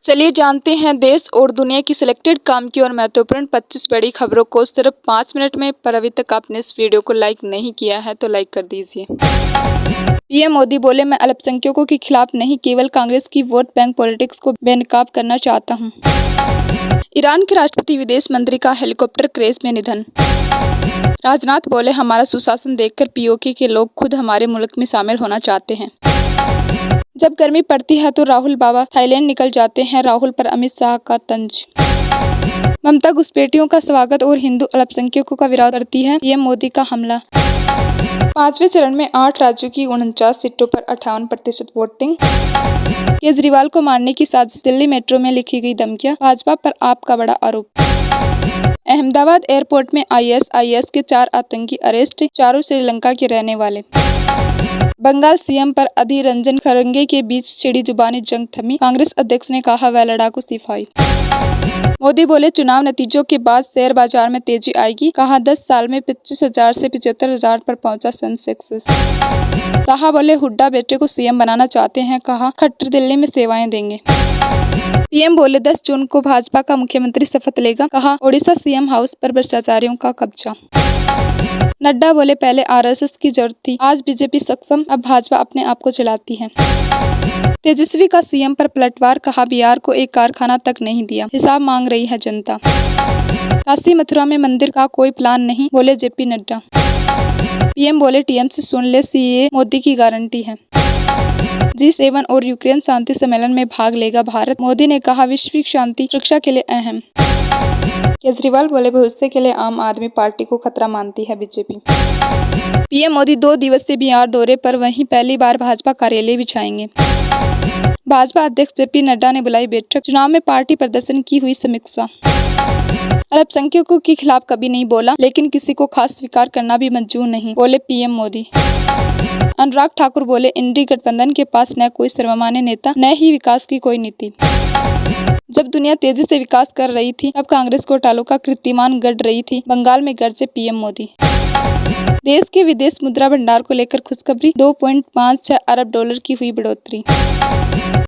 चलिए जानते हैं देश और दुनिया की सिलेक्टेड काम की और महत्वपूर्ण 25 बड़ी खबरों को सिर्फ 5 मिनट में। पर अभी तक आपने इस वीडियो को लाइक नहीं किया है तो लाइक कर दीजिए। पीएम मोदी बोले, मैं अल्पसंख्यकों के खिलाफ नहीं, केवल कांग्रेस की वोट बैंक पॉलिटिक्स को बेनकाब करना चाहता हूं। ईरान के राष्ट्रपति विदेश मंत्री का हेलीकॉप्टर क्रैश में निधन। राजनाथ बोले, हमारा सुशासन देखकर पीओके के लोग खुद हमारे मुल्क में शामिल होना चाहते हैं। जब गर्मी पड़ती है तो राहुल बाबा थाईलैंड निकल जाते हैं, राहुल पर अमित शाह का तंज। ममता घुसपैठियों का स्वागत और हिंदू अल्पसंख्यकों का विरोध करती है, पीएम मोदी का हमला। 5वें चरण में 8 राज्यों की 49 सीटों पर 58% वोटिंग। केजरीवाल को मारने की साजिश, दिल्ली मेट्रो में लिखी गई धमकियां, भाजपा पर आप का बड़ा आरोप। अहमदाबाद एयरपोर्ट में आईएसआईएस के 4 आतंकी अरेस्ट, चारों श्रीलंका के रहने वाले। बंगाल सीएम पर अधीर रंजन खड़गे के बीच छिड़ी जुबानी जंग थमी, कांग्रेस अध्यक्ष ने कहा वह लड़ाकू सिपाही। मोदी बोले, चुनाव नतीजों के बाद शेयर बाजार में तेजी आएगी, कहा 10 साल में 25,000 से 75,000 पर पहुंचा सेंसेक्स। शाह बोले, हुड्डा बेटे को सीएम बनाना चाहते हैं, कहा खट्टर दिल्ली में सेवाएं देंगे। पीएम बोले, 10 जून को भाजपा का मुख्यमंत्री शपथ लेगा, कहा ओडिशा सीएम हाउस पर भ्रष्टाचारियों का कब्जा। नड्डा बोले, पहले आरएसएस की जरूरत थी, आज बीजेपी सक्षम, अब भाजपा अपने आप को चलाती है। तेजस्वी का सीएम पर पलटवार, कहा बिहार को एक कारखाना तक नहीं दिया, हिसाब मांग रही है जनता। काशी मथुरा में मंदिर का कोई प्लान नहीं, बोले जेपी नड्डा। पीएम बोले, टीएमसी सुन ले, सीएए मोदी की गारंटी है। G7 और यूक्रेन शांति सम्मेलन में भाग लेगा भारत, मोदी ने कहा वैश्विक शांति सुरक्षा के लिए अहम। केजरीवाल बोले, भविष्य के लिए आम आदमी पार्टी को खतरा मानती है बीजेपी। पीएम मोदी 2 दिवसीय बिहार दौरे पर, वहीं पहली बार भाजपा कार्यालय बिछाएंगे। भाजपा अध्यक्ष जेपी नड्डा ने बुलाई बैठक, चुनाव में पार्टी प्रदर्शन की हुई समीक्षा। अल्पसंख्यकों के खिलाफ कभी नहीं बोला, लेकिन किसी को खास स्वीकार करना भी मंजूर नहीं, बोले पीएम मोदी। अनुराग ठाकुर बोले, इंडी गठबंधन के पास न कोई सर्वमान्य नेता, न ही विकास की कोई नीति। जब दुनिया तेजी से विकास कर रही थी, तब कांग्रेस घोटालों का कीर्तिमान गढ़ रही थी, बंगाल में गरजे पीएम मोदी। देश के विदेश मुद्रा भंडार को लेकर खुशखबरी, $2.56 अरब की हुई बढ़ोतरी।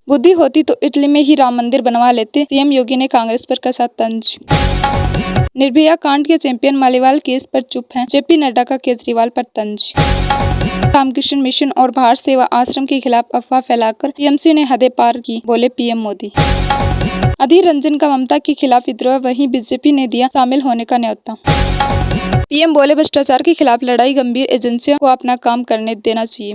बुद्धि होती तो इटली में ही राम मंदिर बनवा लेते, सीएम योगी ने कांग्रेस पर कसा तंज। निर्भया कांड के चैंपियन मालीवाल केस पर चुप हैं, जेपी नड्डा का केजरीवाल पर तंज। रामकृष्ण मिशन और भारत सेवा आश्रम के खिलाफ अफवाह फैलाकर टीएमसी ने हदें पार की, बोले पीएम मोदी। अधीर रंजन का ममता के खिलाफ विद्रोह, वहीं बीजेपी ने दिया शामिल होने का न्योता। पीएम बोले, भ्रष्टाचार के खिलाफ लड़ाई गंभीर, एजेंसियों को अपना काम करने देना चाहिए।